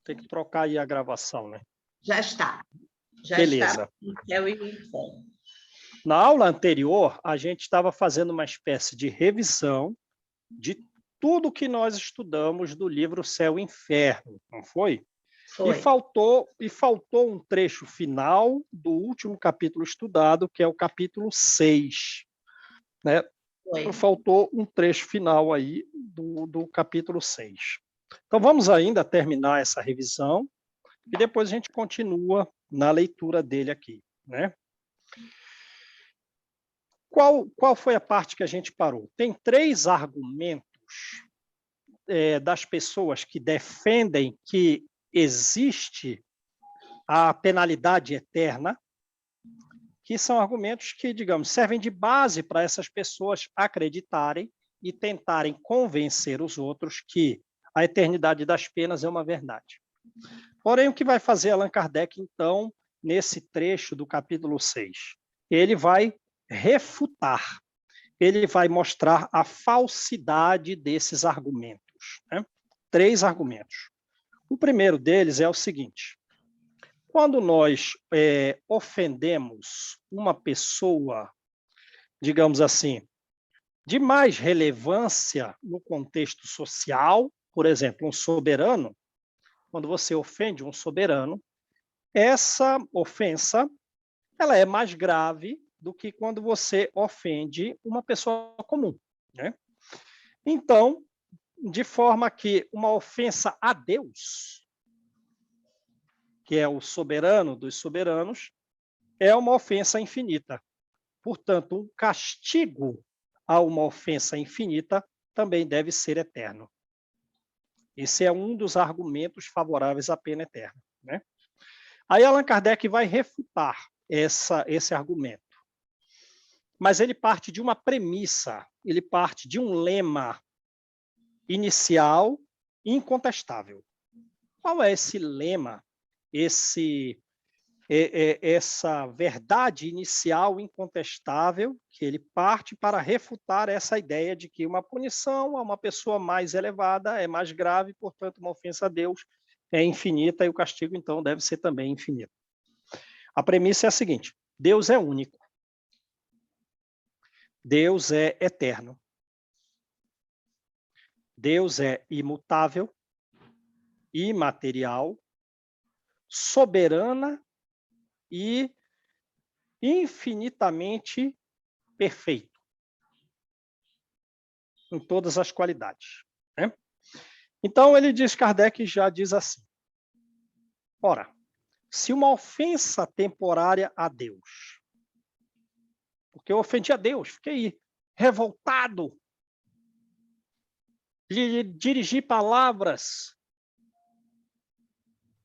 Tem que trocar aí a gravação, né? Já está. Já está Beleza. no céu e no inferno. Na aula anterior, a gente estava fazendo uma espécie de revisão de tudo que nós estudamos do livro Céu e Inferno, não foi? E Foi. faltou um trecho final do último capítulo estudado, que é o capítulo 6. Né? Foi. Faltou um trecho final aí do capítulo 6. Então, vamos ainda terminar essa revisão e depois a gente continua na leitura dele aqui. Né? Qual foi a parte que a gente parou? Tem 3 argumentos das pessoas que defendem que existe a penalidade eterna, que são argumentos que, digamos, servem de base para essas pessoas acreditarem e tentarem convencer os outros que a eternidade das penas é uma verdade. Porém, o que vai fazer Allan Kardec, então, nesse trecho do capítulo 6? Ele vai refutar, ele vai mostrar a falsidade desses argumentos. Né? 3 argumentos. O primeiro deles é o seguinte: quando nós ofendemos uma pessoa, digamos assim, de mais relevância no contexto social, por exemplo, um soberano, quando você ofende um soberano, essa ofensa ela é mais grave do que quando você ofende uma pessoa comum. Né? Então, de forma que uma ofensa a Deus, que é o soberano dos soberanos, é uma ofensa infinita. Portanto, um castigo a uma ofensa infinita também deve ser eterno. Esse é um dos argumentos favoráveis à pena eterna. Né? Aí Allan Kardec vai refutar esse argumento. Mas ele parte de uma premissa, ele parte de um lema inicial incontestável. Qual é esse lema, essa verdade inicial incontestável que ele parte para refutar essa ideia de que uma punição a uma pessoa mais elevada é mais grave, portanto, uma ofensa a Deus é infinita e o castigo, então, deve ser também infinito? A premissa é a seguinte: Deus é único. Deus é eterno. Deus é imutável, imaterial, soberana e infinitamente perfeito em todas as qualidades. Né? Então, Kardec já diz assim: ora, se uma ofensa temporária a Deus, porque eu ofendi a Deus, fiquei revoltado, lhe dirigi palavras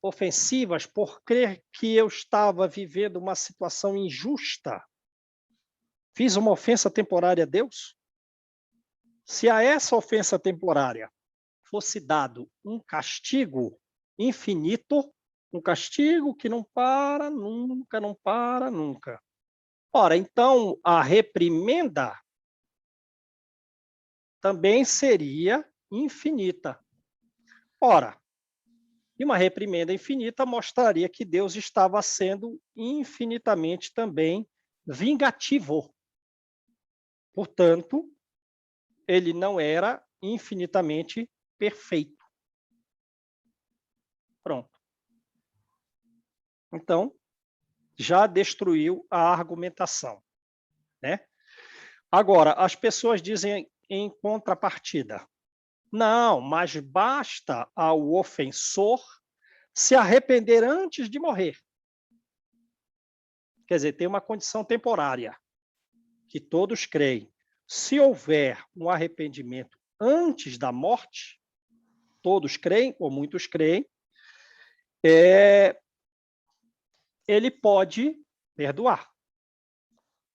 ofensivas por crer que eu estava vivendo uma situação injusta, fiz uma ofensa temporária a Deus? Se a essa ofensa temporária fosse dado um castigo infinito, um castigo que não para nunca, não para nunca. Ora, então a reprimenda também seria infinita. Ora, e uma reprimenda infinita mostraria que Deus estava sendo infinitamente também vingativo. Portanto, ele não era infinitamente perfeito. Pronto. Então, já destruiu a argumentação. Né? Agora, as pessoas dizem em contrapartida: não, mas basta ao ofensor se arrepender antes de morrer. Quer dizer, tem uma condição temporária, que todos creem. Se houver um arrependimento antes da morte, todos creem, ou muitos creem, ele pode perdoar.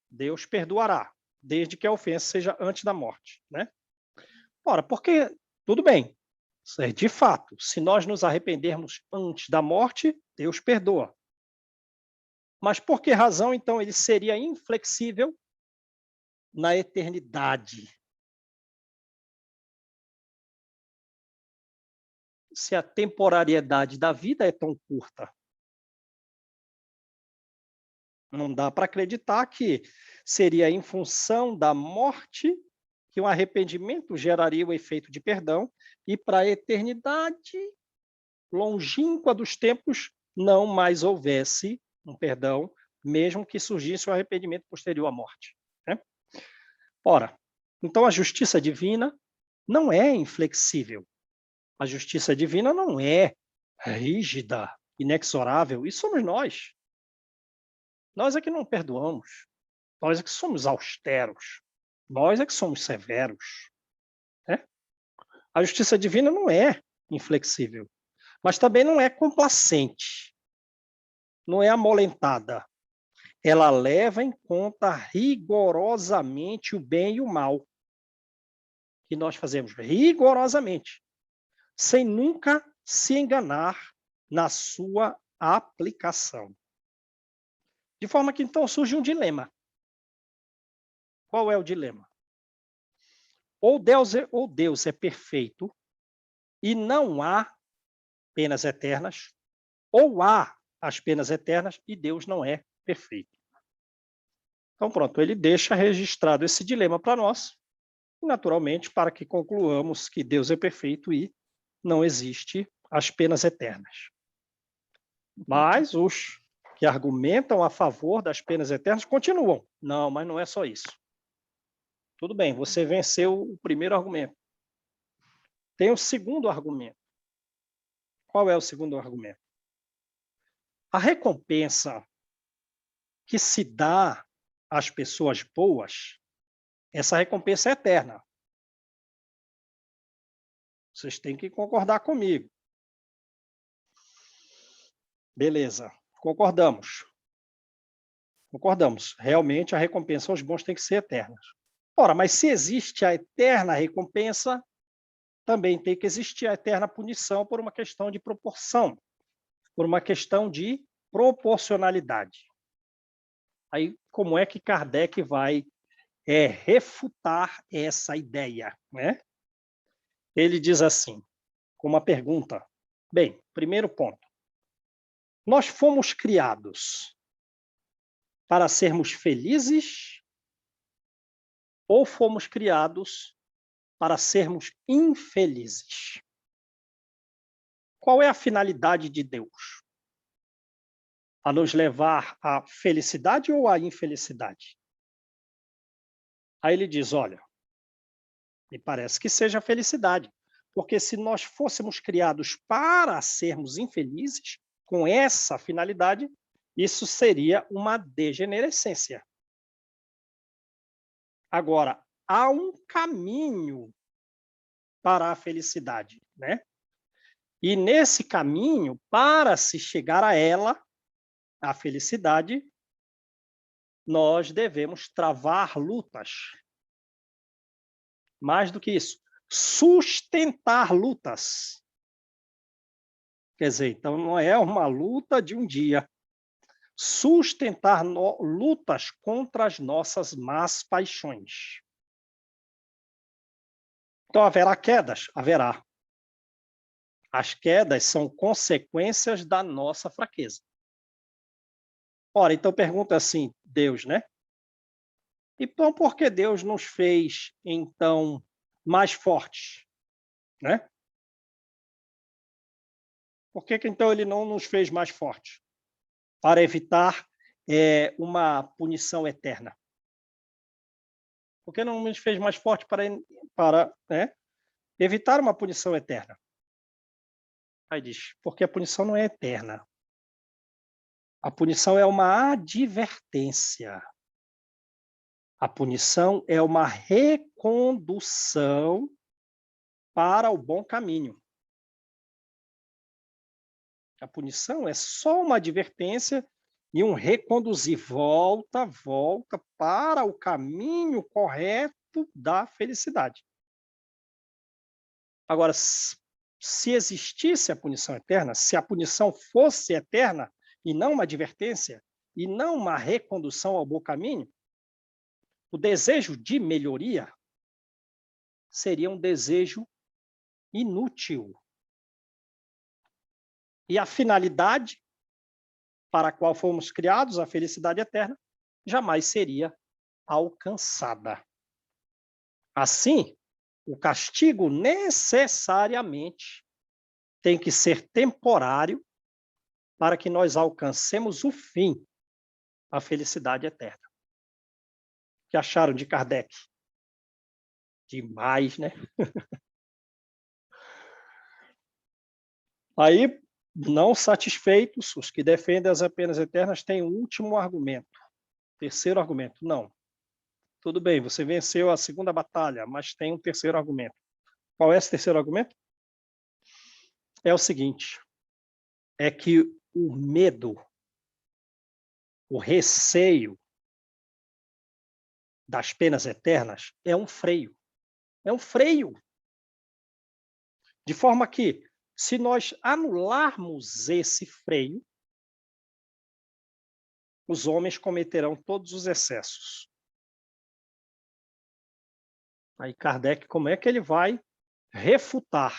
Deus perdoará, desde que a ofensa seja antes da morte. Né? Ora, porque, tudo bem, de fato, se nós nos arrependermos antes da morte, Deus perdoa. Mas por que razão, então, ele seria inflexível na eternidade? se a temporariedade da vida é tão curta? Não dá para acreditar que seria em função da morte que um arrependimento geraria o efeito de perdão e para a eternidade longínqua dos tempos não mais houvesse um perdão, mesmo que surgisse o arrependimento posterior à morte, né? Ora, então a justiça divina não é inflexível. A justiça divina não é rígida, inexorável, e somos nós. Nós é que não perdoamos. Nós é que somos austeros. Nós é que somos severos, né? A justiça divina não é inflexível, mas também não é complacente, não é amolentada. Ela leva em conta rigorosamente o bem e o mal que nós fazemos, rigorosamente, sem nunca se enganar na sua aplicação. De forma que então surge um dilema. Qual é o dilema? Ou Deus é perfeito e não há penas eternas, ou há as penas eternas e Deus não é perfeito. Então, pronto, ele deixa registrado esse dilema para nós, naturalmente, para que concluamos que Deus é perfeito e não existe as penas eternas. Mas os que argumentam a favor das penas eternas continuam. Não, mas não é só isso. Tudo bem, você venceu o primeiro argumento. Tem o segundo argumento. Qual é o segundo argumento? A recompensa que se dá às pessoas boas, essa recompensa é eterna. Vocês têm que concordar comigo. Beleza, concordamos. Concordamos. Realmente a recompensa aos bons tem que ser eterna. Ora, mas se existe a eterna recompensa, também tem que existir a eterna punição por uma questão de proporção, por uma questão de proporcionalidade. Aí, como é que Kardec vai refutar essa ideia, né? Ele diz assim, com uma pergunta. Bem, primeiro ponto. Nós fomos criados para sermos felizes ou fomos criados para sermos infelizes? Qual é a finalidade de Deus? A nos levar à felicidade ou à infelicidade? Aí ele diz, olha, me parece que seja a felicidade, porque se nós fôssemos criados para sermos infelizes, com essa finalidade, isso seria uma degenerescência. Agora, há um caminho para a felicidade, né? E nesse caminho, para se chegar a ela, a felicidade, nós devemos travar lutas. Mais do que isso, sustentar lutas. Quer dizer, então não é uma luta de um dia. Sustentar lutas contra as nossas más paixões. Então, haverá quedas? Haverá. As quedas são consequências da nossa fraqueza. Ora, então pergunta assim, Deus, né? Então, por que Deus nos fez, então, mais fortes? Né? Por que, então, ele não nos fez mais fortes? Para evitar uma punição eterna. Por que não nos fez mais fortes para evitar uma punição eterna? Aí diz, porque a punição não é eterna. A punição é uma advertência. A punição é uma recondução para o bom caminho. A punição é só uma advertência e um reconduzir. Volta para o caminho correto da felicidade. Agora, se existisse a punição eterna, se a punição fosse eterna e não uma advertência, e não uma recondução ao bom caminho, o desejo de melhoria seria um desejo inútil. E a finalidade para a qual fomos criados, a felicidade eterna, jamais seria alcançada. Assim, o castigo necessariamente tem que ser temporário para que nós alcancemos o fim, a felicidade eterna. O que acharam de Kardec? Demais, né? Aí, não satisfeitos, os que defendem as penas eternas têm um último argumento. Terceiro argumento, não. Tudo bem, você venceu a segunda batalha, mas tem um terceiro argumento. Qual é esse terceiro argumento? É o seguinte, é que o medo, o receio das penas eternas é um freio. É um freio. De forma que, se nós anularmos esse freio, os homens cometerão todos os excessos. Aí Kardec, como é que ele vai refutar?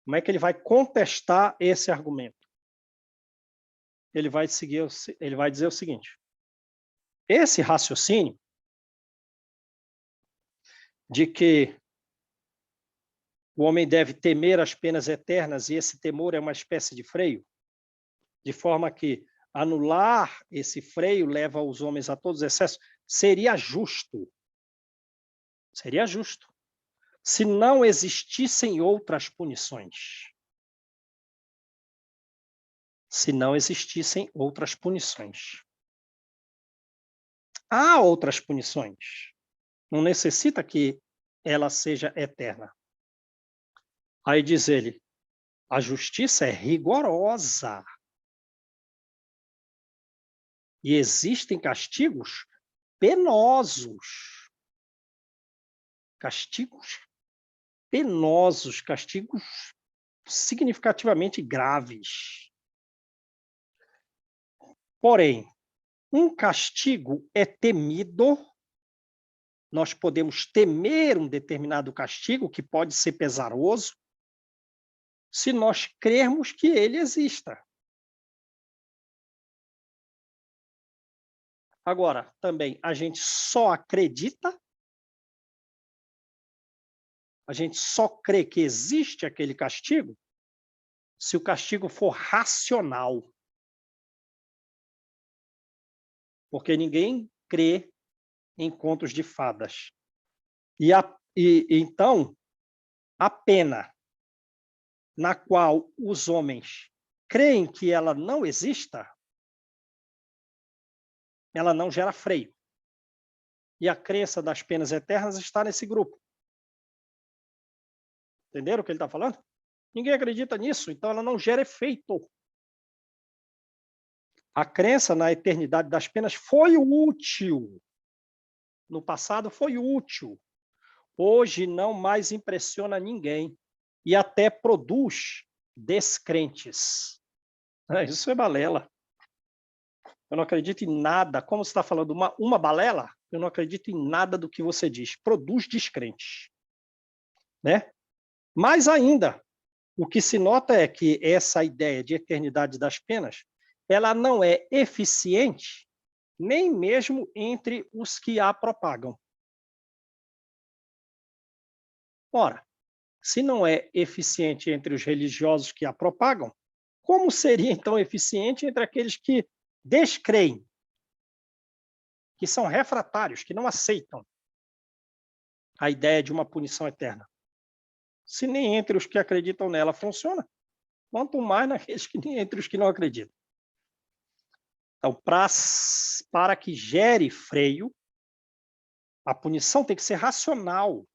Como é que ele vai contestar esse argumento? Ele vai dizer o seguinte: esse raciocínio de que o homem deve temer as penas eternas e esse temor é uma espécie de freio, de forma que anular esse freio leva os homens a todos os excessos, seria justo. Seria justo. Se não existissem outras punições. Se não existissem outras punições. Há outras punições. Não necessita que ela seja eterna. Aí diz ele, a justiça é rigorosa. E existem castigos penosos. Castigos penosos, castigos significativamente graves. Porém, um castigo é temido, nós podemos temer um determinado castigo, que pode ser pesaroso, se nós crermos que ele exista. Agora, também, a gente só acredita, a gente só crê que existe aquele castigo, se o castigo for racional. Porque ninguém crê em contos de fadas. Então, a pena na qual os homens creem que ela não exista, ela não gera freio. E a crença das penas eternas está nesse grupo. Entenderam o que ele está falando? Ninguém acredita nisso, então ela não gera efeito. A crença na eternidade das penas foi útil. No passado foi útil. Hoje não mais impressiona ninguém. E até produz descrentes. Isso é balela. Eu não acredito em nada. Como você está falando uma balela, eu não acredito em nada do que você diz. Produz descrentes. Né? Mais ainda, o que se nota é que essa ideia de eternidade das penas, ela não é eficiente nem mesmo entre os que a propagam. Ora, se não é eficiente entre os religiosos que a propagam, como seria então eficiente entre aqueles que descreem, que são refratários, que não aceitam a ideia de uma punição eterna? Se nem entre os que acreditam nela funciona, quanto mais naqueles entre os que não acreditam. Então, para que gere freio, a punição tem que ser racional,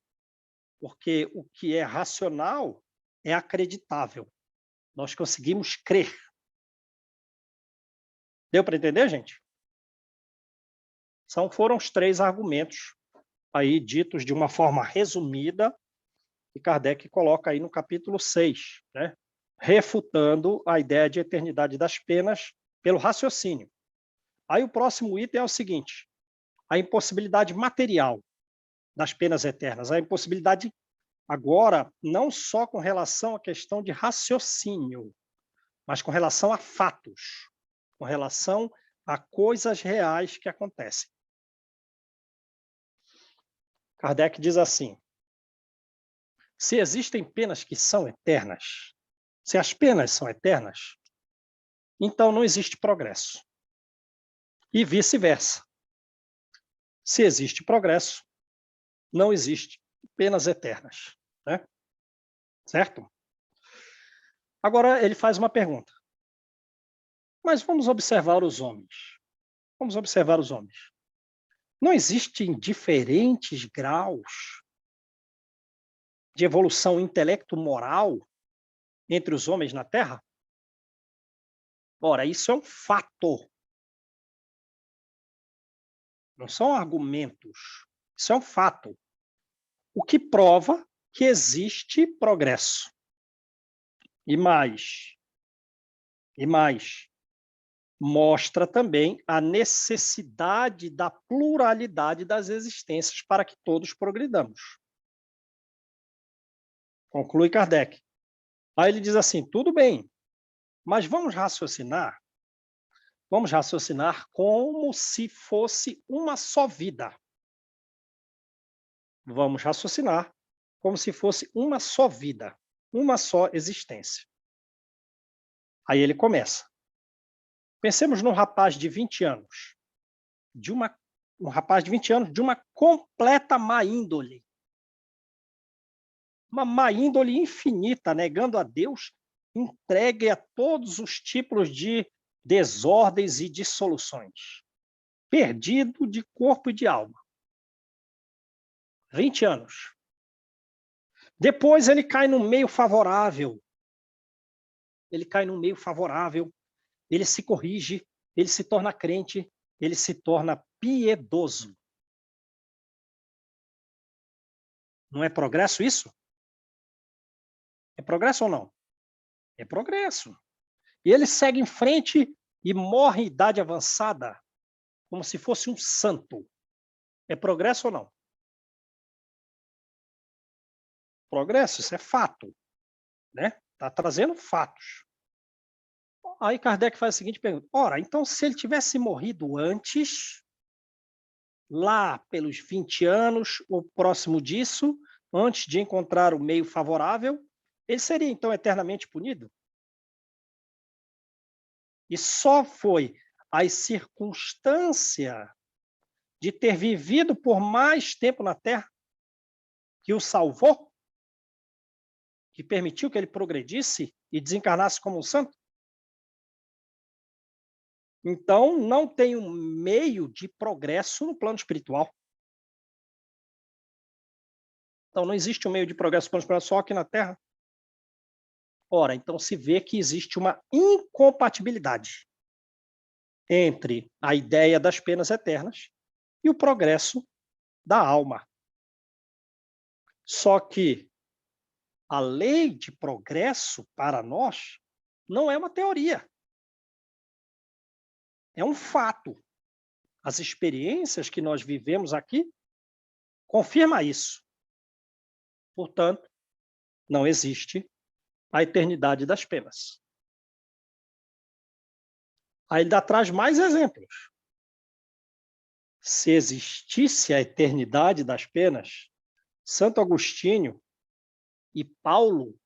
porque o que é racional é acreditável. Nós conseguimos crer. Deu para entender, gente? Foram os 3 argumentos aí ditos de uma forma resumida que Kardec coloca aí no capítulo 6, né? Refutando a ideia de eternidade das penas pelo raciocínio. Aí o próximo item é o seguinte: a impossibilidade material das penas eternas, a impossibilidade agora não só com relação à questão de raciocínio, mas com relação a fatos, com relação a coisas reais que acontecem. Kardec diz assim: se existem penas que são eternas, se as penas são eternas, então não existe progresso. E vice-versa. Se existe progresso, não existe penas eternas, né? Certo? Agora ele faz uma pergunta. Mas vamos observar os homens. Vamos observar os homens. Não existem diferentes graus de evolução intelecto-moral entre os homens na Terra? Ora, isso é um fato. Não são argumentos. Isso é um fato. O que prova que existe progresso. E mais, mostra também a necessidade da pluralidade das existências para que todos progridamos. Conclui Kardec. Aí ele diz assim, tudo bem, mas vamos raciocinar como se fosse uma só vida. Vamos raciocinar como se fosse uma só vida, uma só existência. Aí ele começa. Pensemos num rapaz de 20 anos, um rapaz de 20 anos de uma completa má índole. Uma má índole infinita, negando a Deus, entregue a todos os tipos de desordens e dissoluções. Perdido de corpo e de alma. 20 anos. Depois ele cai no meio favorável. Ele se corrige, ele se torna crente, ele se torna piedoso. Não é progresso isso? É progresso ou não? É progresso. E ele segue em frente e morre em idade avançada, como se fosse um santo. É progresso ou não? Progresso, isso é fato, né? Está trazendo fatos. Aí Kardec faz a seguinte pergunta. Ora, então se ele tivesse morrido antes, lá pelos 20 anos, ou próximo disso, antes de encontrar o meio favorável, ele seria então eternamente punido? E só foi a circunstância de ter vivido por mais tempo na Terra que o salvou? Que permitiu que ele progredisse e desencarnasse como um santo? Então, não tem um meio de progresso no plano espiritual. Então, não existe um meio de progresso no plano espiritual só aqui na Terra. Ora, então se vê que existe uma incompatibilidade entre a ideia das penas eternas e o progresso da alma. Só que a lei de progresso para nós não é uma teoria. É um fato. As experiências que nós vivemos aqui confirmam isso. Portanto, não existe a eternidade das penas. Aí ele traz mais exemplos. Se existisse a eternidade das penas, Santo Agostinho e Paulo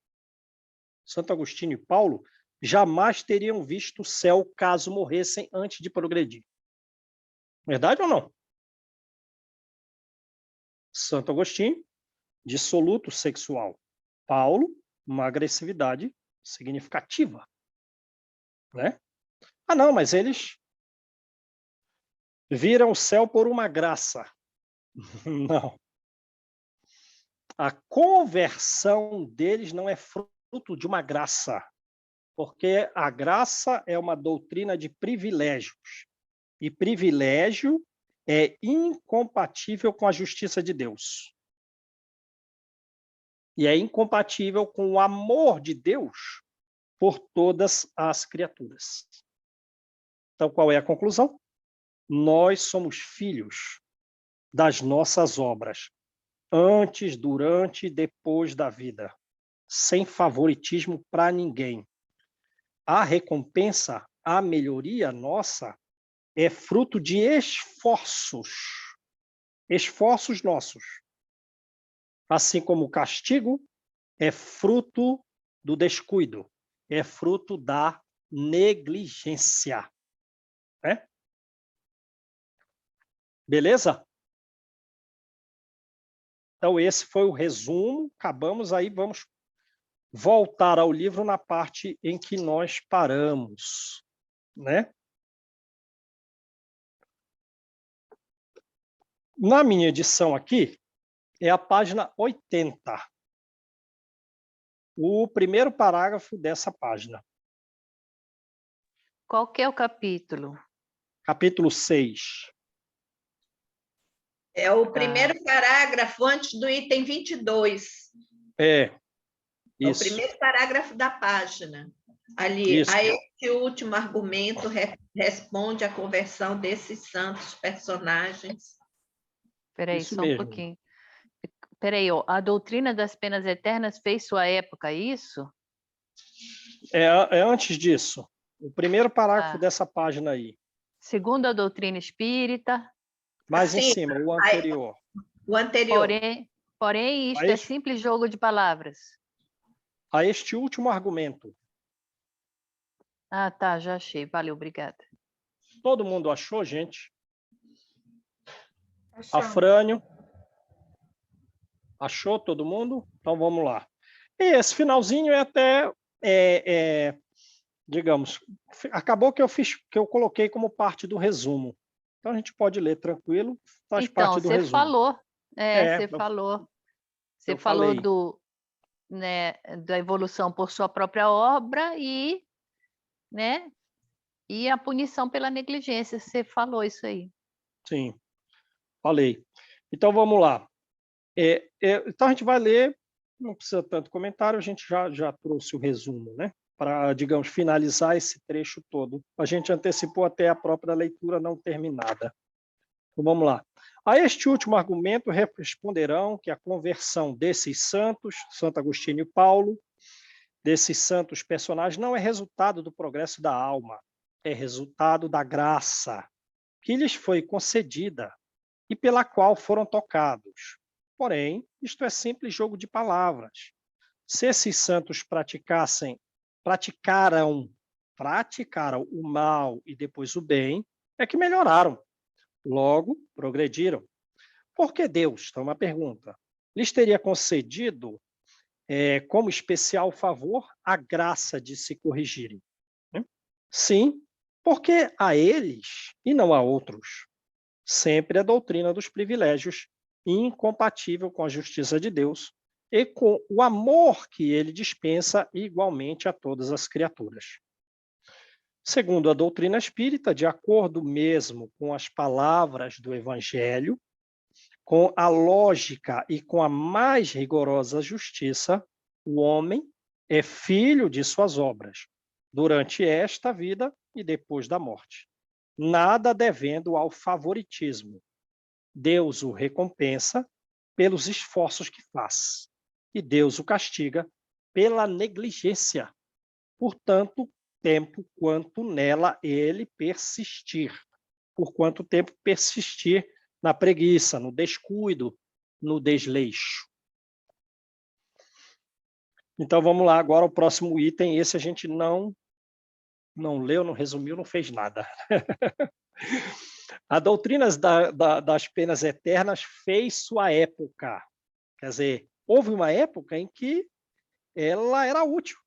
jamais teriam visto o céu caso morressem antes de progredir. Verdade ou não? Santo Agostinho, dissoluto sexual. Paulo, uma agressividade significativa. Né? Ah, não, mas eles viram o céu por uma graça. Não. A conversão deles não é fruto de uma graça, porque a graça é uma doutrina de privilégios. E privilégio é incompatível com a justiça de Deus. E é incompatível com o amor de Deus por todas as criaturas. Então, qual é a conclusão? Nós somos filhos das nossas obras, antes, durante e depois da vida, sem favoritismo para ninguém. a recompensa, a melhoria nossa, é fruto de esforços nossos. Assim como o castigo é fruto do descuido, é fruto da negligência. Né? Beleza? Então, esse foi o resumo. Acabamos aí, vamos voltar ao livro na parte em que nós paramos. Né? Na minha edição aqui, é a página 80. O primeiro parágrafo dessa página. Qual que é o capítulo? Capítulo 6. É o primeiro parágrafo antes do item 22. É o primeiro parágrafo da página. Ali, Isso. a este último argumento responde a conversão desses santos personagens. Espera aí, Isso só mesmo. um pouquinho. Espera aí, a doutrina das penas eternas fez sua época, isso? É antes disso. O primeiro parágrafo Ah. dessa página aí. Segundo a doutrina espírita. Mais em Sim, cima, o anterior. O anterior. Porém isto é simples jogo de palavras. A este último argumento. Ah, tá, já achei. Valeu, obrigada. Todo mundo achou, gente? Achou. Afrânio? Achou todo mundo? Então vamos lá. E esse finalzinho é até, digamos, acabou que eu coloquei como parte do resumo. Então a gente pode ler tranquilo, faz parte do resumo. Você falou. Você falou. Você falou da evolução por sua própria obra e, né, e a punição pela negligência. Você falou isso aí. Sim, falei. Então vamos lá. Então a gente vai ler, não precisa tanto comentário, a gente já trouxe o resumo, né? Para, digamos, finalizar esse trecho todo. A gente antecipou até a própria leitura não terminada. Então vamos lá. A este último argumento responderão que a conversão desses santos, Santo Agostinho e Paulo, desses santos personagens, não é resultado do progresso da alma, é resultado da graça que lhes foi concedida e pela qual foram tocados. Porém, isto é simples jogo de palavras. Se esses santos praticaram o mal e depois o bem, é que melhoraram. Logo, progrediram. Por que Deus, então uma pergunta, lhes teria concedido, como especial favor, a graça de se corrigirem? Sim, porque a eles e não a outros. Sempre a doutrina dos privilégios, incompatível com a justiça de Deus e com o amor que ele dispensa igualmente a todas as criaturas. Segundo a doutrina espírita, de acordo mesmo com as palavras do Evangelho, com a lógica e com a mais rigorosa justiça, o homem é filho de suas obras, durante esta vida e depois da morte, nada devendo ao favoritismo. Deus o recompensa pelos esforços que faz, e Deus o castiga pela negligência, por tanto tempo quanto nela ele persistir. Por quanto tempo persistir na preguiça, no descuido, no desleixo. Então vamos lá, agora o próximo item, esse a gente não leu, não resumiu, não fez nada. A doutrina das penas eternas fez sua época. Quer dizer, houve uma época em que ela era útil.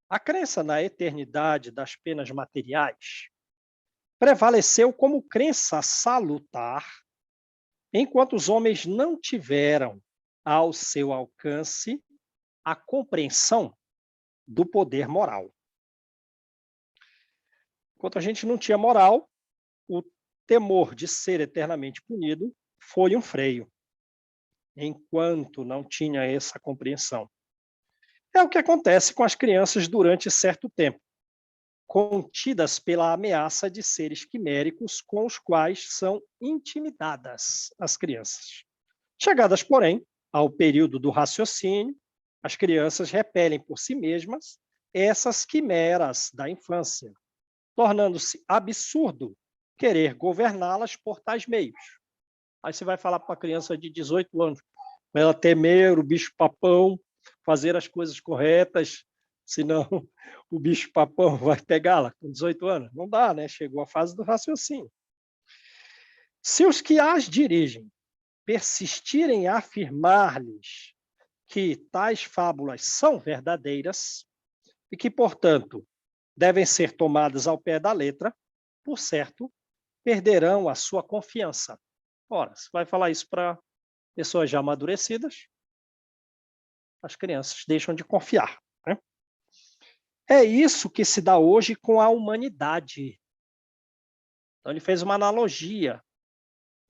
A crença na eternidade das penas materiais prevaleceu como crença salutar, enquanto os homens não tiveram ao seu alcance a compreensão do poder moral. Enquanto a gente não tinha moral, o temor de ser eternamente punido foi um freio, enquanto não tinha essa compreensão. É o que acontece com as crianças durante certo tempo, contidas pela ameaça de seres quiméricos com os quais são intimidadas as crianças. Chegadas, porém, ao período do raciocínio, as crianças repelem por si mesmas essas quimeras da infância, tornando-se absurdo querer governá-las por tais meios. Aí você vai falar para uma criança de 18 anos, para ela temer o bicho-papão, fazer as coisas corretas, senão o bicho-papão vai pegá-la com 18 anos. Não dá, né? Chegou a fase do raciocínio. Se os que as dirigem persistirem em afirmar-lhes que tais fábulas são verdadeiras e que, portanto, devem ser tomadas ao pé da letra, por certo, perderão a sua confiança. Ora, você vai falar isso para pessoas já amadurecidas, as crianças deixam de confiar, né? É isso que se dá hoje com a humanidade. Então, ele fez uma analogia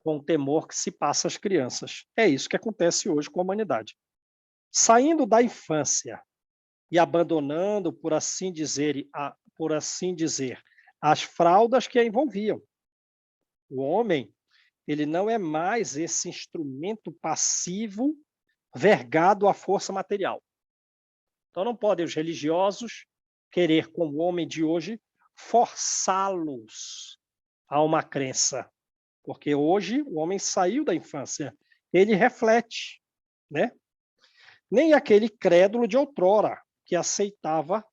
com o temor que se passa às crianças. É isso que acontece hoje com a humanidade. Saindo da infância e abandonando, por assim dizer, as fraldas que a envolviam. O homem, ele não é mais esse instrumento passivo vergado à força material. Então não podem os religiosos querer, com o homem de hoje, forçá-los a uma crença, porque hoje o homem saiu da infância, ele reflete, né? Nem aquele crédulo de outrora, que aceitava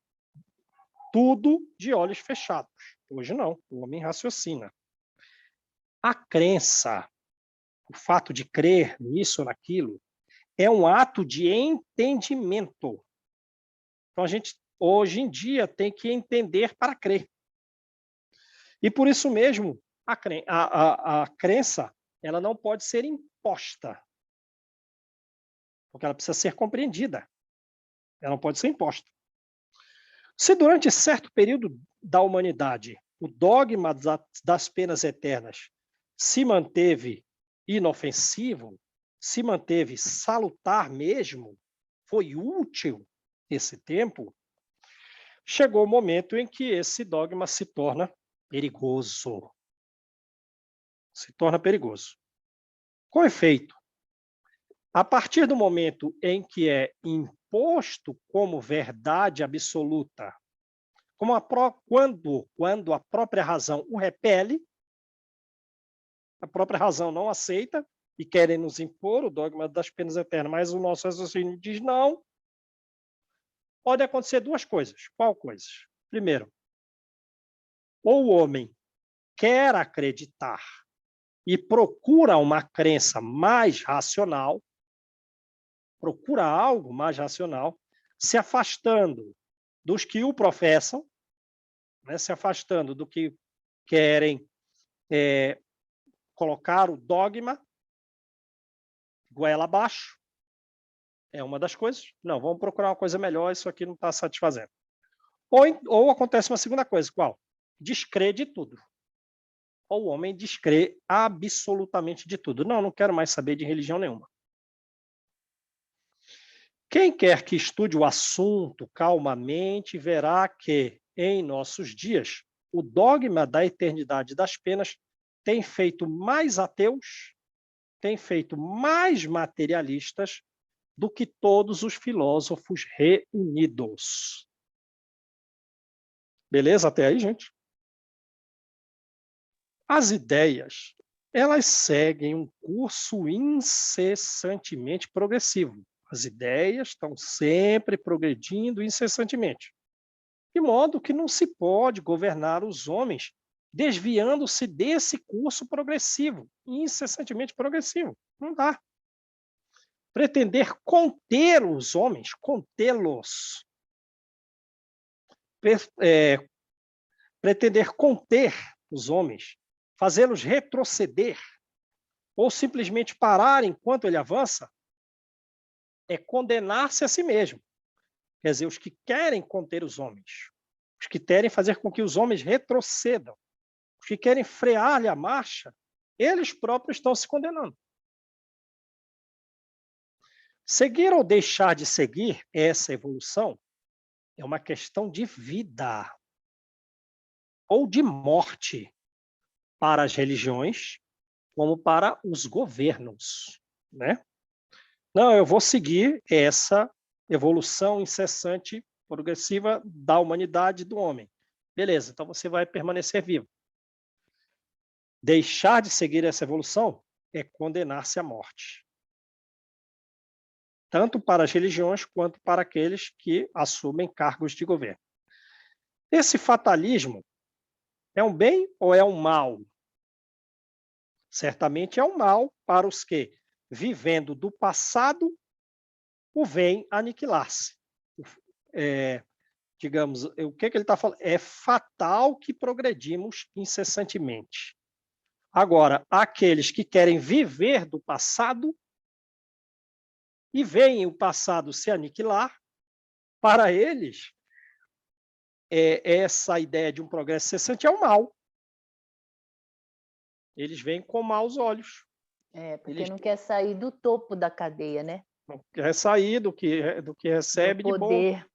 tudo de olhos fechados. Hoje não, o homem raciocina. A crença, o fato de crer nisso ou naquilo, é um ato de entendimento. Então a gente, hoje em dia, tem que entender para crer. E por isso mesmo, a crença, ela não pode ser imposta, porque ela precisa ser compreendida. Ela não pode ser imposta. Se durante certo período da humanidade o dogma das penas eternas se manteve inofensivo, se manteve salutar mesmo, foi útil esse tempo, chegou o momento em que esse dogma se torna perigoso. Se torna perigoso. Com efeito, a partir do momento em que é imposto como verdade absoluta, quando a própria razão o repele, a própria razão não aceita e querem nos impor o dogma das penas eternas, mas o nosso raciocínio diz não, pode acontecer duas coisas. Qual coisas? Primeiro, ou o homem quer acreditar e procura uma crença mais racional, procura algo mais racional, se afastando dos que o professam, né, se afastando do que querem colocar o dogma goela abaixo, é uma das coisas. Não, vamos procurar uma coisa melhor, isso aqui não está satisfazendo. Ou acontece uma segunda coisa, qual? Descrê de tudo. Ou o homem descrê absolutamente de tudo. Não quero mais saber de religião nenhuma. Quem quer que estude o assunto calmamente verá que, em nossos dias, o dogma da eternidade das penas tem feito mais ateus, tem feito mais materialistas do que todos os filósofos reunidos. Beleza até aí, gente? As ideias, elas seguem um curso incessantemente progressivo. As ideias estão sempre progredindo incessantemente, de modo que não se pode governar os homens desviando-se desse curso progressivo, incessantemente progressivo. Não dá. Pretender conter os homens, contê-los, pretender conter os homens, fazê-los retroceder, ou simplesmente parar enquanto ele avança, é condenar-se a si mesmo. Quer dizer, os que querem conter os homens, os que querem fazer com que os homens retrocedam, os que querem frear-lhe a marcha, eles próprios estão se condenando. Seguir ou deixar de seguir essa evolução é uma questão de vida ou de morte para as religiões, como para os governos, né? Não, eu vou seguir essa evolução incessante progressiva da humanidade do homem. Beleza, então você vai permanecer vivo. Deixar de seguir essa evolução é condenar-se à morte. Tanto para as religiões quanto para aqueles que assumem cargos de governo. Esse fatalismo é um bem ou é um mal? Certamente é um mal para os que, vivendo do passado, o veem aniquilar-se. Digamos, o que ele está falando? É fatal que progredimos incessantemente. Agora, aqueles que querem viver do passado e veem o passado se aniquilar, para eles, essa ideia de um progresso cessante é um mal. Eles veem com maus olhos. Porque eles não quer sair do topo da cadeia, né? Não quer sair do que recebe do poder. De bom.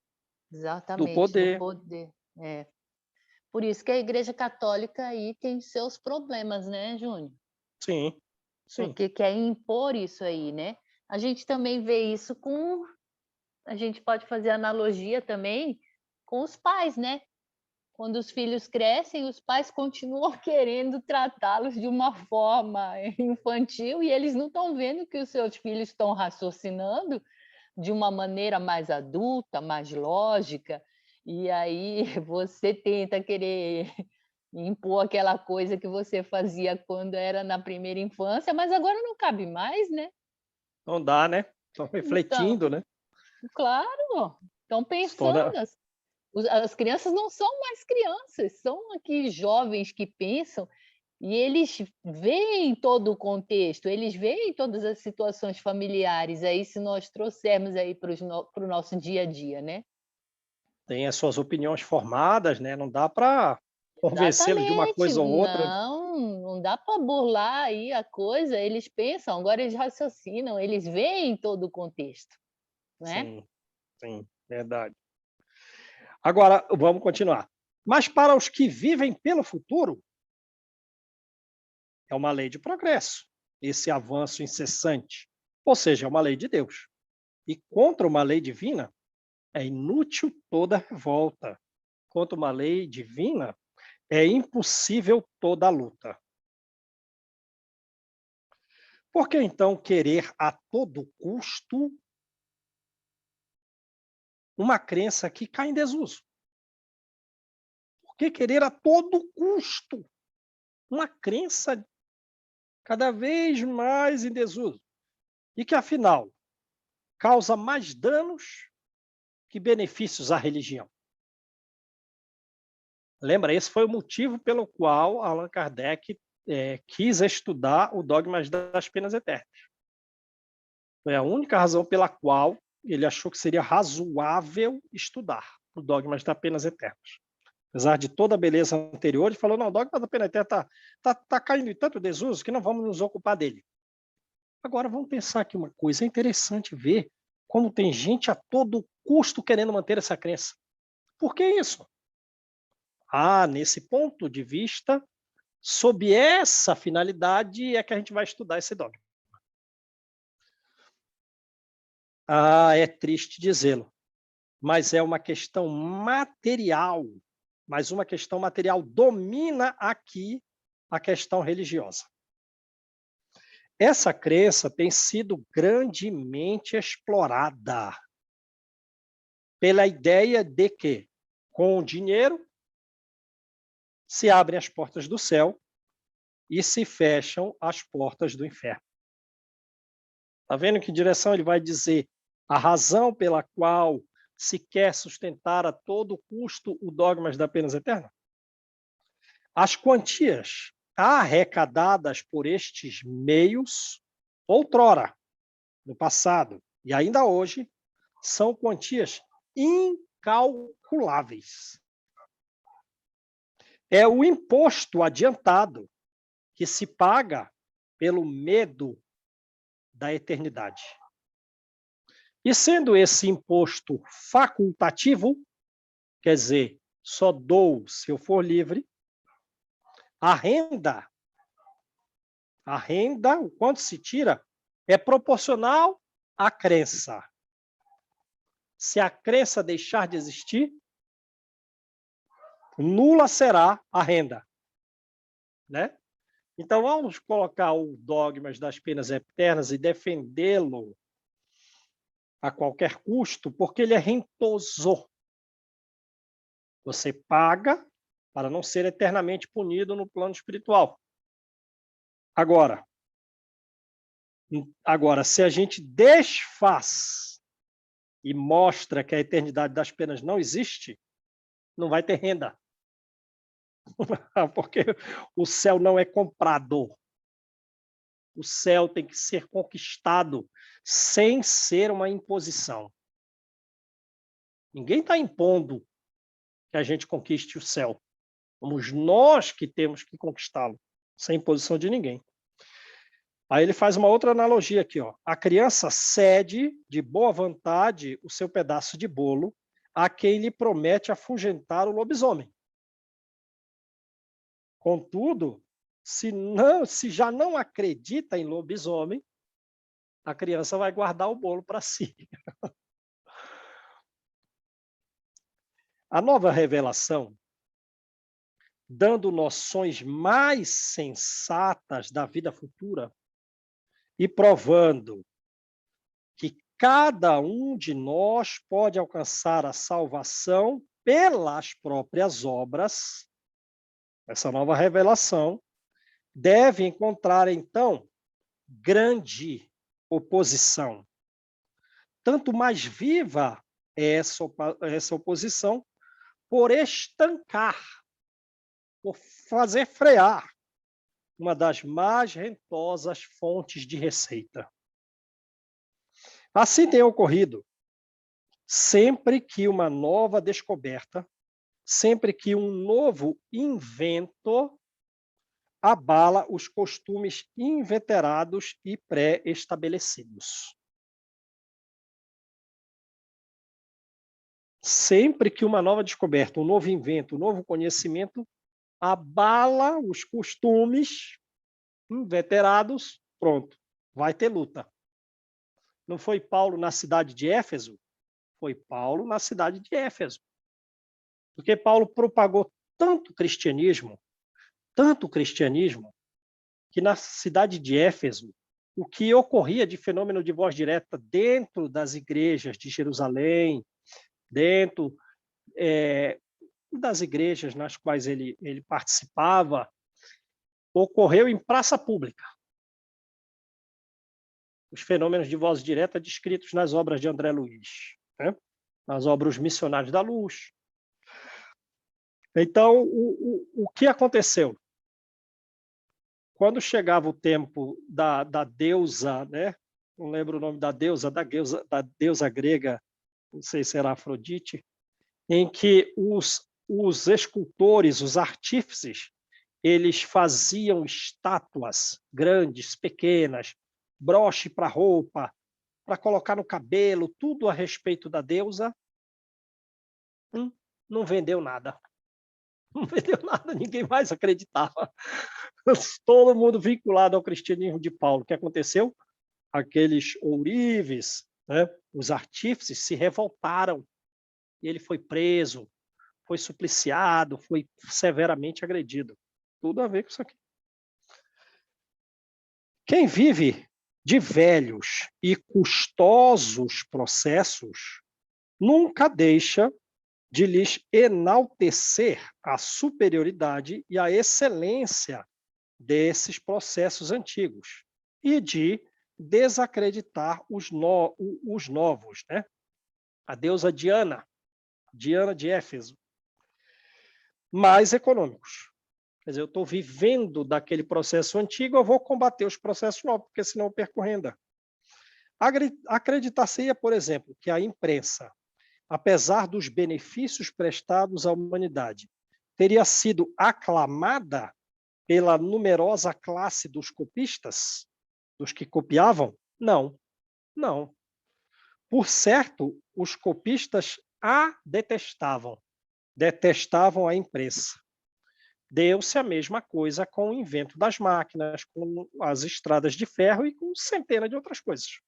Exatamente, do poder. Por isso que a Igreja Católica aí tem seus problemas, né, Júnior? Sim. Porque quer impor isso aí, né? A gente também vê isso com... A gente pode fazer analogia também com os pais, né? Quando os filhos crescem, os pais continuam querendo tratá-los de uma forma infantil e eles não estão vendo que os seus filhos estão raciocinando de uma maneira mais adulta, mais lógica, e aí você tenta querer impor aquela coisa que você fazia quando era na primeira infância, mas agora não cabe mais, né? Não dá, né? Estão refletindo, então, né? Claro, estão pensando. As crianças não são mais crianças, são aqui jovens que pensam e eles veem todo o contexto, eles veem todas as situações familiares, aí se nós trouxermos aí para o nosso dia a dia, né? Tem as suas opiniões formadas, né? Não dá para convencê-lo de uma coisa ou outra. Não dá para burlar aí a coisa, eles pensam, agora eles raciocinam, eles veem todo o contexto, né? Sim, verdade. Agora, vamos continuar. Mas para os que vivem pelo futuro, é uma lei de progresso, esse avanço incessante. Ou seja, é uma lei de Deus. E contra uma lei divina, é inútil toda revolta. Contra uma lei divina, é impossível toda luta. Por que então querer a todo custo uma crença que cai em desuso? Por que querer a todo custo uma crença cada vez mais em desuso? E que, afinal, causa mais danos que benefícios à religião. Lembra, esse foi o motivo pelo qual Allan Kardec quis estudar o dogma das penas eternas. Foi a única razão pela qual ele achou que seria razoável estudar o dogma das penas eternas. Apesar de toda a beleza anterior, ele falou, não, o dogma da pena eterna está caindo em tanto desuso que não vamos nos ocupar dele. Agora, vamos pensar aqui uma coisa, é interessante ver como tem gente a todo custo querendo manter essa crença. Por que isso? Nesse ponto de vista, sob essa finalidade é que a gente vai estudar esse dogma. É triste dizê-lo, mas é uma questão material, mas uma questão material domina aqui a questão religiosa. Essa crença tem sido grandemente explorada pela ideia de que, com o dinheiro, se abrem as portas do céu e se fecham as portas do inferno. Está vendo em que direção ele vai dizer a razão pela qual se quer sustentar a todo custo o dogma das penas eternas? As quantias arrecadadas por estes meios, outrora, no passado e ainda hoje, são quantias incalculáveis. É o imposto adiantado que se paga pelo medo da eternidade. E sendo esse imposto facultativo, quer dizer, só dou se eu for livre, a renda, o quanto se tira, é proporcional à crença. Se a crença deixar de existir, nula será a renda, né? Então, vamos colocar o dogma das penas eternas e defendê-lo a qualquer custo, porque ele é rentoso. Você paga para não ser eternamente punido no plano espiritual. Agora, se a gente desfaz e mostra que a eternidade das penas não existe, não vai ter renda. Porque o céu não é comprado. O céu tem que ser conquistado sem ser uma imposição. Ninguém está impondo que a gente conquiste o céu. Somos nós que temos que conquistá-lo, sem imposição de ninguém. Aí ele faz uma outra analogia aqui, ó. A criança cede de boa vontade o seu pedaço de bolo a quem lhe promete afugentar o lobisomem. Contudo, se já não acredita em lobisomem, a criança vai guardar o bolo para si. A nova revelação, dando noções mais sensatas da vida futura e provando que cada um de nós pode alcançar a salvação pelas próprias obras, essa nova revelação deve encontrar, então, grande oposição. Tanto mais viva é essa oposição, por estancar, por fazer frear uma das mais rentosas fontes de receita. Assim tem ocorrido sempre que uma nova descoberta, sempre que um novo invento abala os costumes inveterados e pré-estabelecidos. Sempre que uma nova descoberta, um novo invento, um novo conhecimento abala os costumes inveterados, pronto, vai ter luta. Não foi Paulo na cidade de Éfeso? Foi Paulo na cidade de Éfeso. Porque Paulo propagou tanto cristianismo, que na cidade de Éfeso, o que ocorria de fenômeno de voz direta dentro das igrejas de Jerusalém, dentro das igrejas nas quais ele participava, ocorreu em praça pública. Os fenômenos de voz direta descritos nas obras de André Luiz, né? Nas obras Os Missionários da Luz. Então, o que aconteceu? Quando chegava o tempo da deusa, né? Não lembro o nome da deusa grega, não sei se era Afrodite, em que os escultores, os artífices, eles faziam estátuas grandes, pequenas, broche para roupa, para colocar no cabelo, tudo a respeito da deusa. Não vendeu nada. Não vendeu nada, ninguém mais acreditava. Todo mundo vinculado ao cristianismo de Paulo. O que aconteceu? Aqueles ourives, né, os artífices, se revoltaram. E ele foi preso, foi supliciado, foi severamente agredido. Tudo a ver com isso aqui. Quem vive de velhos e custosos processos nunca deixa de lhes enaltecer a superioridade e a excelência desses processos antigos e de desacreditar os novos, né? A deusa Diana de Éfeso, mais econômicos. Quer dizer, eu estou vivendo daquele processo antigo, eu vou combater os processos novos, porque senão eu perco renda. Acreditar-se-ia, por exemplo, que a imprensa, apesar dos benefícios prestados à humanidade, teria sido aclamada pela numerosa classe dos copistas, dos que copiavam? Não, não. Por certo, os copistas a detestavam a imprensa. Deu-se a mesma coisa com o invento das máquinas, com as estradas de ferro e com centenas de outras coisas.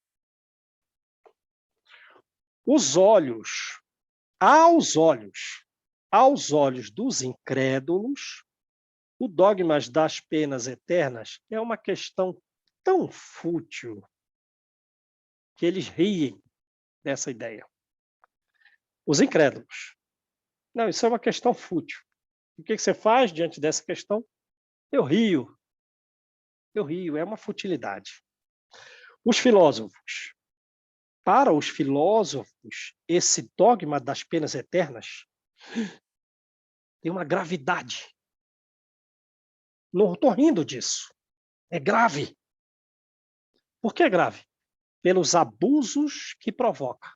aos olhos dos incrédulos, o dogma das penas eternas é uma questão tão fútil que eles riem dessa ideia. Os incrédulos. Não, isso é uma questão fútil. O que você faz diante dessa questão? Eu rio. Eu rio, é uma futilidade. Os filósofos. Para os filósofos, esse dogma das penas eternas tem uma gravidade. Não estou rindo disso. É grave. Por que é grave? Pelos abusos que provoca.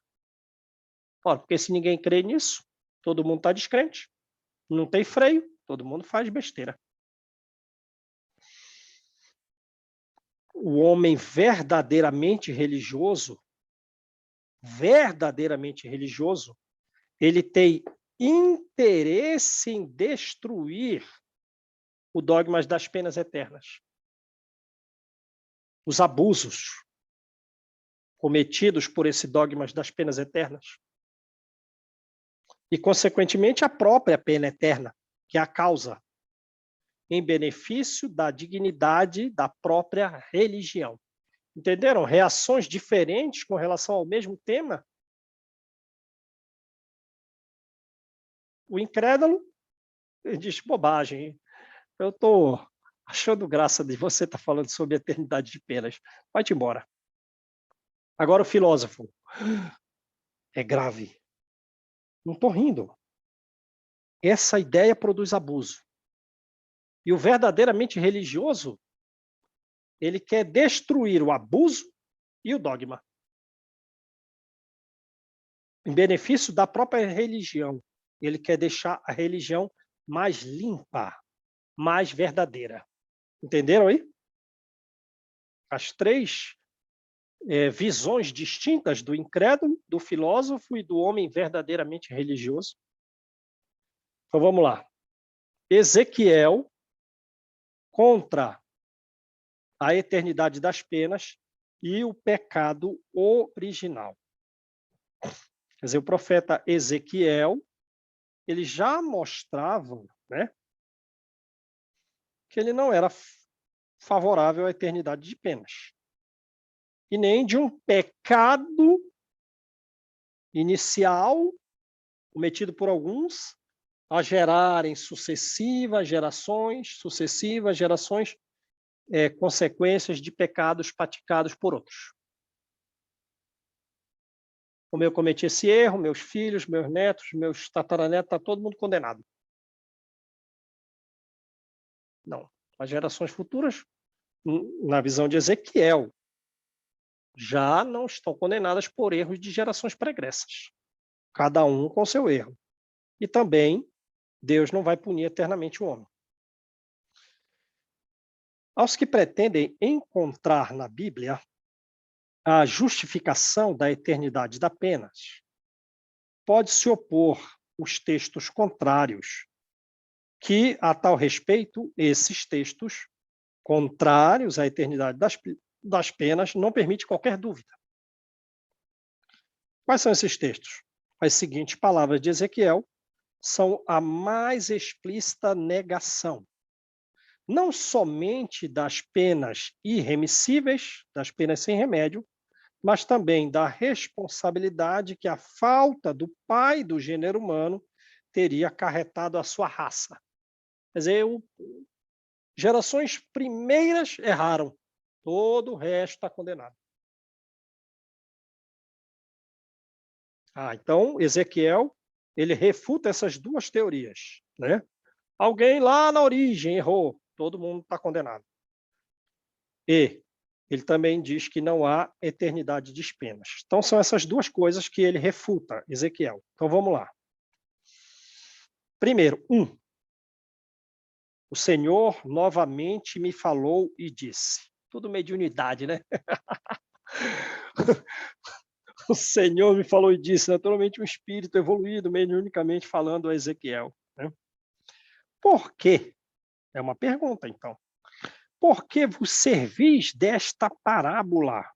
Ora, porque se ninguém crê nisso, todo mundo está descrente, não tem freio, todo mundo faz besteira. O homem verdadeiramente religioso, ele tem interesse em destruir o dogma das penas eternas. Os abusos cometidos por esse dogma das penas eternas. E, consequentemente, a própria pena eterna, que é a causa, em benefício da dignidade da própria religião. Entenderam? Reações diferentes com relação ao mesmo tema. O incrédulo diz bobagem. Eu estou achando graça de você estar falando sobre a eternidade de penas. Vai-te embora. Agora o filósofo. É grave. Não estou rindo. Essa ideia produz abuso. E o verdadeiramente religioso, ele quer destruir o abuso e o dogma. Em benefício da própria religião. Ele quer deixar a religião mais limpa, mais verdadeira. Entenderam aí? As três visões distintas do incrédulo, do filósofo e do homem verdadeiramente religioso. Então vamos lá. Ezequiel contra a eternidade das penas e o pecado original. Quer dizer, o profeta Ezequiel, ele já mostrava, né, que ele não era favorável à eternidade de penas. E nem de um pecado inicial cometido por alguns a gerarem sucessivas gerações, consequências de pecados praticados por outros. Como eu cometi esse erro, meus filhos, meus netos, meus tataranetos, está todo mundo condenado. Não. As gerações futuras, na visão de Ezequiel, já não estão condenadas por erros de gerações pregressas. Cada um com seu erro. E também, Deus não vai punir eternamente o homem. Aos que pretendem encontrar na Bíblia a justificação da eternidade das penas, pode-se opor os textos contrários, que, a tal respeito, esses textos contrários à eternidade das penas não permite qualquer dúvida. Quais são esses textos? As seguintes palavras de Ezequiel são a mais explícita negação, não somente das penas irremissíveis, das penas sem remédio, mas também da responsabilidade que a falta do pai do gênero humano teria acarretado à sua raça. Quer dizer, gerações primeiras erraram, todo o resto está condenado. Então, Ezequiel, ele refuta essas duas teorias, né? Alguém lá na origem errou, todo mundo está condenado. E ele também diz que não há eternidade de penas. Então, são essas duas coisas que ele refuta, Ezequiel. Então, vamos lá. Primeiro, o Senhor novamente me falou e disse. Tudo mediunidade, né? O Senhor me falou e disse, naturalmente um espírito evoluído, mediunicamente falando a Ezequiel. Né? Por quê? É uma pergunta, então. Por que vos servis desta parábola,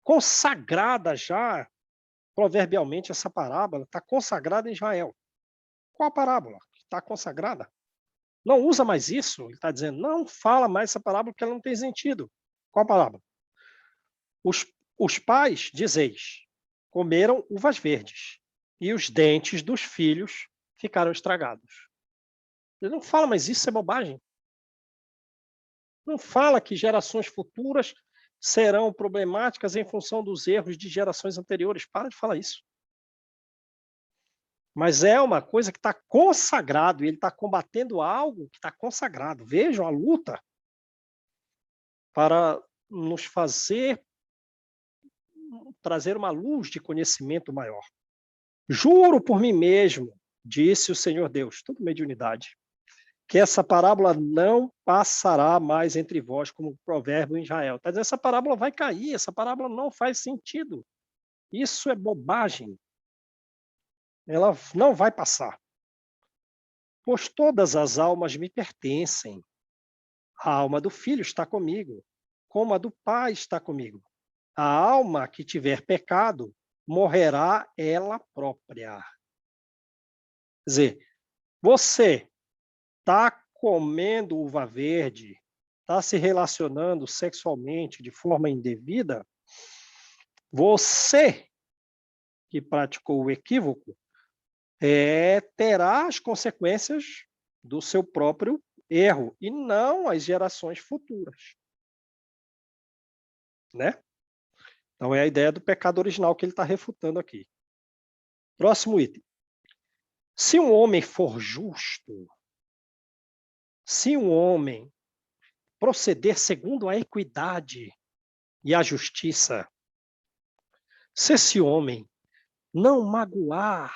consagrada já proverbialmente, essa parábola está consagrada em Israel. Qual a parábola que está consagrada? Não usa mais isso. Ele está dizendo, não fala mais essa parábola porque ela não tem sentido. Qual a parábola? Os pais, dizeis, comeram uvas verdes e os dentes dos filhos ficaram estragados. Ele não fala, mas isso é bobagem. Não fala que gerações futuras serão problemáticas em função dos erros de gerações anteriores. Para de falar isso. Mas é uma coisa que está consagrado, e ele está combatendo algo que está consagrado. Vejam a luta para nos trazer uma luz de conhecimento maior. Juro por mim mesmo, disse o Senhor Deus, tudo mediunidade, que essa parábola não passará mais entre vós como provérbio em Israel. Está dizendo, essa parábola vai cair, essa parábola não faz sentido. Isso é bobagem. Ela não vai passar. Pois todas as almas me pertencem. A alma do filho está comigo, como a do pai está comigo. A alma que tiver pecado, morrerá ela própria. Quer dizer, você está comendo uva verde, está se relacionando sexualmente de forma indevida, você que praticou o equívoco, terá as consequências do seu próprio erro, e não as gerações futuras. Né? Então, é a ideia do pecado original que ele está refutando aqui. Próximo item. Se um homem for justo, se um homem proceder segundo a equidade e a justiça, se esse homem não magoar,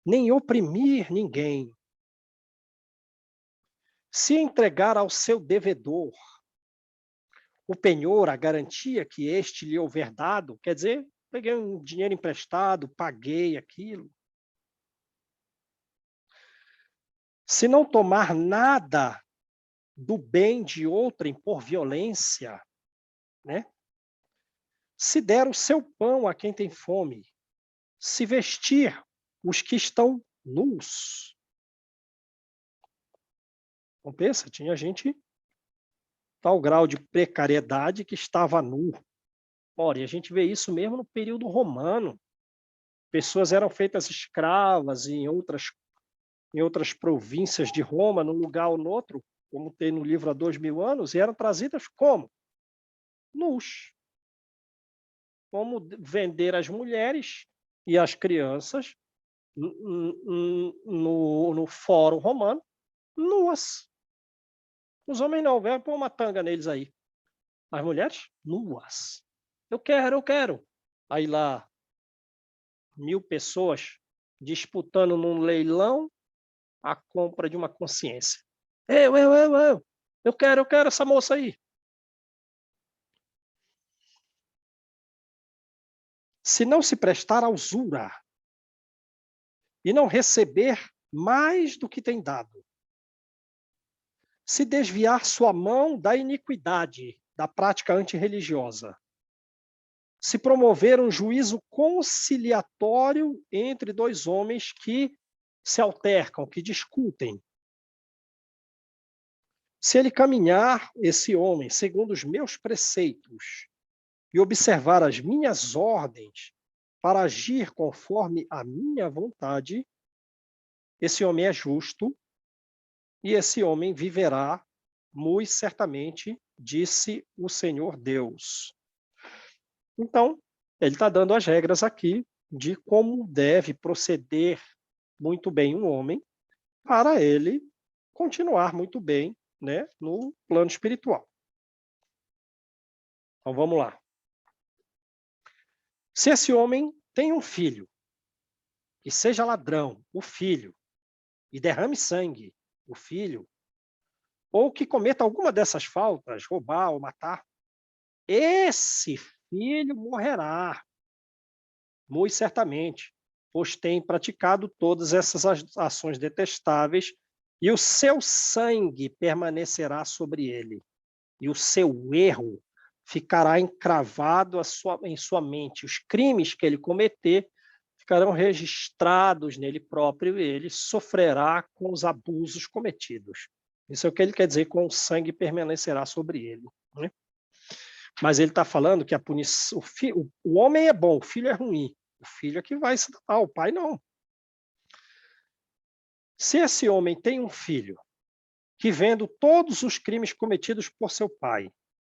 nem oprimir ninguém, se entregar ao seu devedor o penhor, a garantia que este lhe houver dado, quer dizer, peguei um dinheiro emprestado, paguei aquilo. Se não tomar nada do bem de outrem por violência, né? Se der o seu pão a quem tem fome, se vestir os que estão nus. Não pensa, tinha gente tal grau de precariedade que estava nu. Ora, e a gente vê isso mesmo no período romano. Pessoas eram feitas escravas em outras províncias de Roma, num lugar ou no outro, como tem no livro há 2000 anos, e eram trazidas como? Nus. Como vender as mulheres e as crianças no fórum romano, nuas. Os homens não, vão pôr uma tanga neles aí. As mulheres, nuas. Eu quero. Aí lá, 1000 pessoas disputando num leilão a compra de uma consciência. Eu quero essa moça aí. Se não se prestar à usura e não receber mais do que tem dado, se desviar sua mão da iniquidade, da prática antirreligiosa, se promover um juízo conciliatório entre dois homens que se altercam, que discutem, se ele caminhar, esse homem, segundo os meus preceitos, e observar as minhas ordens para agir conforme a minha vontade, esse homem é justo e esse homem viverá muito certamente, disse o Senhor Deus. Então, ele está dando as regras aqui de como deve proceder muito bem um homem para ele continuar muito bem, né, no plano espiritual. Então, vamos lá. Se esse homem tem um filho, que seja ladrão, o filho, e derrame sangue, o filho, ou que cometa alguma dessas faltas, roubar ou matar, esse filho morrerá, muito certamente, pois tem praticado todas essas ações detestáveis, e o seu sangue permanecerá sobre ele, e o seu erro ficará encravado em sua mente. Os crimes que ele cometer ficarão registrados nele próprio e ele sofrerá com os abusos cometidos. Isso é o que ele quer dizer com o sangue permanecerá sobre ele, né? Mas ele está falando que a punição, o homem é bom, o filho é ruim. O filho é que vai se dar, o pai não. Se esse homem tem um filho que, vendo todos os crimes cometidos por seu pai,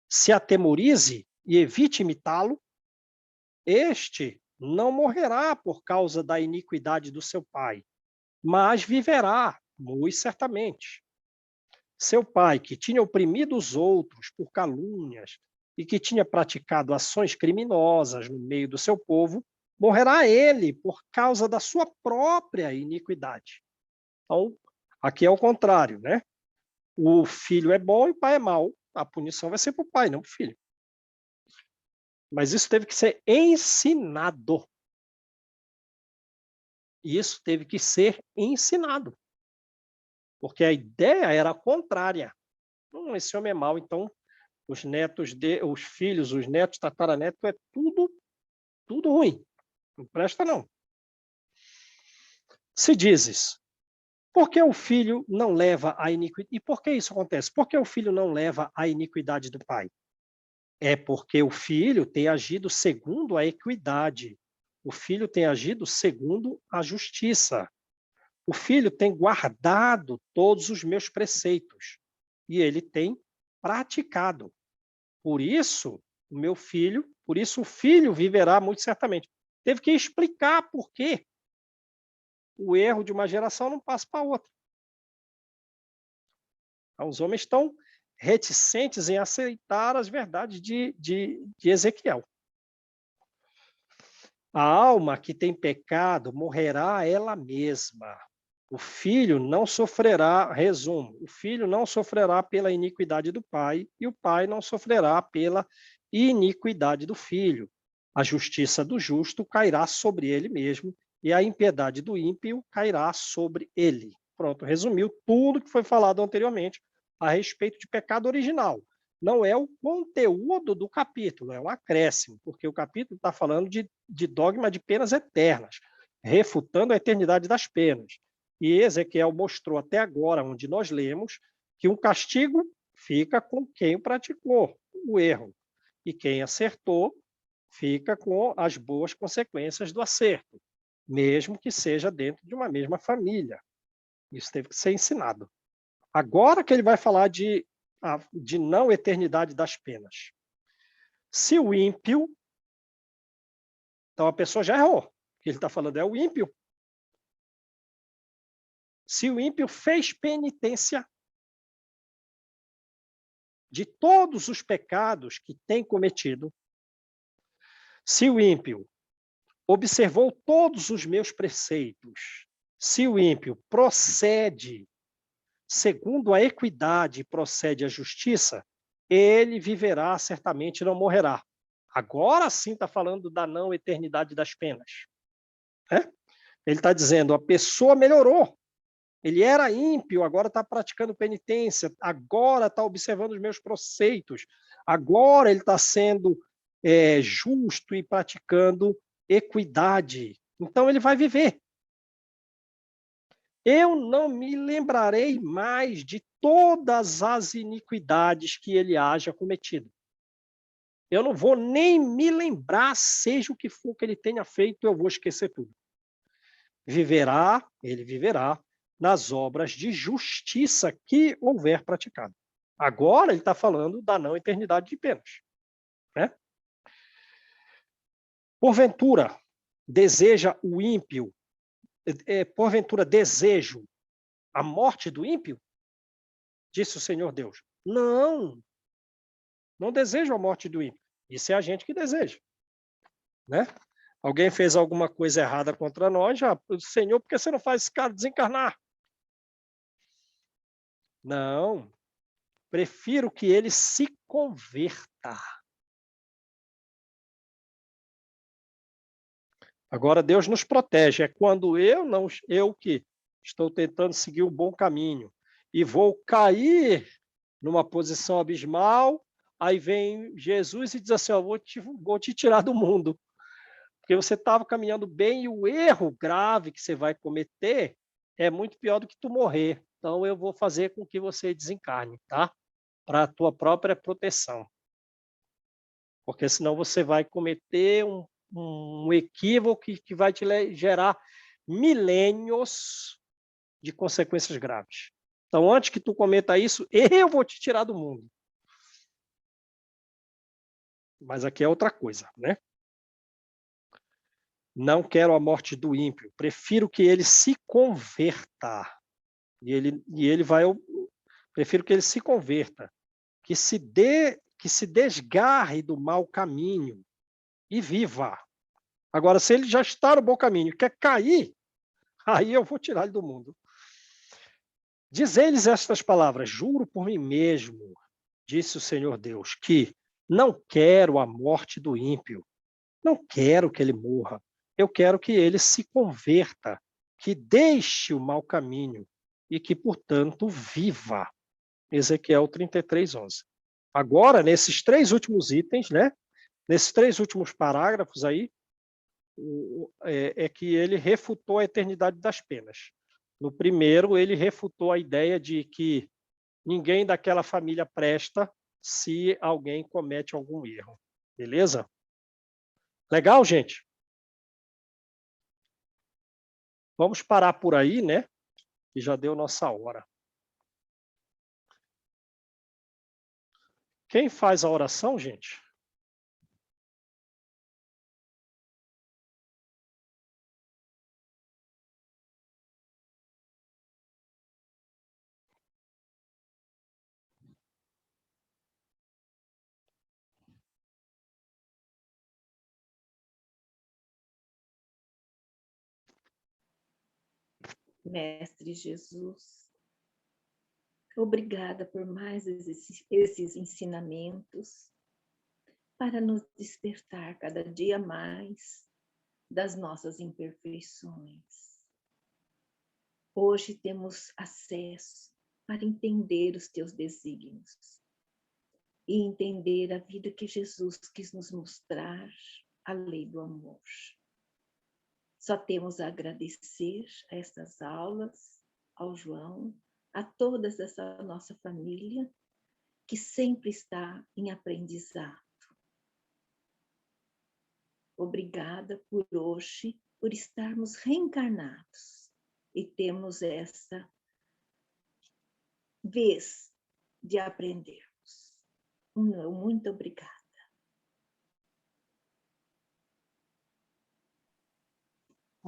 se atemorize e evite imitá-lo, este não morrerá por causa da iniquidade do seu pai, mas viverá, muito certamente. Seu pai, que tinha oprimido os outros por calúnias e que tinha praticado ações criminosas no meio do seu povo, morrerá ele por causa da sua própria iniquidade. Então, aqui é o contrário, né? O filho é bom e o pai é mau. A punição vai ser para o pai, não para o filho. Mas isso teve que ser ensinado. Isso teve que ser ensinado. Porque a ideia era contrária. Esse homem é mau, então os filhos, os netos, tataranetos, é tudo ruim. Não presta, não. Se dizes, por que o filho não leva a iniquidade? E por que isso acontece? Por que o filho não leva a iniquidade do pai? É porque o filho tem agido segundo a equidade. O filho tem agido segundo a justiça. O filho tem guardado todos os meus preceitos. E ele tem praticado. Por isso o filho viverá muito certamente. Teve que explicar por quê o erro de uma geração não passa para outra. Então, os homens estão reticentes em aceitar as verdades de Ezequiel. A alma que tem pecado morrerá ela mesma. O filho não sofrerá, resumo, o filho não sofrerá pela iniquidade do pai e o pai não sofrerá pela iniquidade do filho. A justiça do justo cairá sobre ele mesmo e a impiedade do ímpio cairá sobre ele. Pronto, resumiu tudo que foi falado anteriormente a respeito de pecado original. Não é o conteúdo do capítulo, é um acréscimo, porque o capítulo está falando de dogma de penas eternas, refutando a eternidade das penas. E Ezequiel mostrou até agora, onde nós lemos, que um castigo fica com quem praticou o erro, e quem acertou fica com as boas consequências do acerto, mesmo que seja dentro de uma mesma família. Isso teve que ser ensinado. Agora que ele vai falar de não eternidade das penas. Se o ímpio, então a pessoa já errou. O que ele está falando é o ímpio. Se o ímpio fez penitência de todos os pecados que tem cometido, se o ímpio observou todos os meus preceitos, se o ímpio procede segundo a equidade e procede a justiça, ele viverá certamente e não morrerá. Agora sim está falando da não eternidade das penas. Ele está dizendo, a pessoa melhorou. Ele era ímpio, agora está praticando penitência, agora está observando os meus preceitos, agora ele está sendo justo e praticando equidade. Então ele vai viver. Eu não me lembrarei mais de todas as iniquidades que ele haja cometido. Eu não vou nem me lembrar, seja o que for que ele tenha feito, eu vou esquecer tudo. Ele viverá nas obras de justiça que houver praticado. Agora ele está falando da não eternidade de penas. Né? Porventura, deseja o ímpio, porventura desejo a morte do ímpio? Disse o Senhor Deus. Não desejo a morte do ímpio. Isso é a gente que deseja. Né? Alguém fez alguma coisa errada contra nós, já, Senhor, por que você não faz esse cara desencarnar? Não, prefiro que ele se converta. Agora Deus nos protege, é quando eu que estou tentando seguir um bom caminho e vou cair numa posição abismal, Aí vem Jesus e diz assim, ó, vou te tirar do mundo, porque você estava caminhando bem e o erro grave que você vai cometer é muito pior do que tu morrer. Então eu vou fazer com que você desencarne, tá? Para a tua própria proteção. Porque senão você vai cometer um equívoco que vai te gerar milênios de consequências graves. Então, antes que tu cometa isso, eu vou te tirar do mundo. Mas aqui é outra coisa, né? Não quero a morte do ímpio, prefiro que ele se converta. E ele vai, prefiro que ele se converta, que se desgarre do mau caminho e viva. Agora, se ele já está no bom caminho e quer cair, aí eu vou tirar ele do mundo. Diz-lhes estas palavras, juro por mim mesmo, disse o Senhor Deus, que não quero a morte do ímpio, não quero que ele morra, eu quero que ele se converta, que deixe o mau caminho e que, portanto, viva. Ezequiel 33:11. Agora, nesses 3 últimos itens, né? Nesses 3 últimos parágrafos aí, é que ele refutou a eternidade das penas. No primeiro, ele refutou a ideia de que ninguém daquela família presta se alguém comete algum erro. Beleza? Legal, gente? Vamos parar por aí, né? Que já deu nossa hora. Quem faz a oração, gente? Mestre Jesus, obrigada por mais esses ensinamentos para nos despertar cada dia mais das nossas imperfeições. Hoje temos acesso para entender os teus desígnios e entender a vida que Jesus quis nos mostrar, a lei do amor. Só temos a agradecer a estas aulas, ao João, a toda essa nossa família, que sempre está em aprendizado. Obrigada por hoje, por estarmos reencarnados e termos essa vez de aprendermos. Muito obrigada.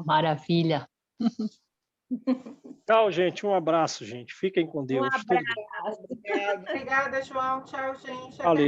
Maravilha. Tchau, gente. Um abraço, gente. Fiquem com Deus. Um abraço. Obrigada, João. Tchau, gente. Valeu.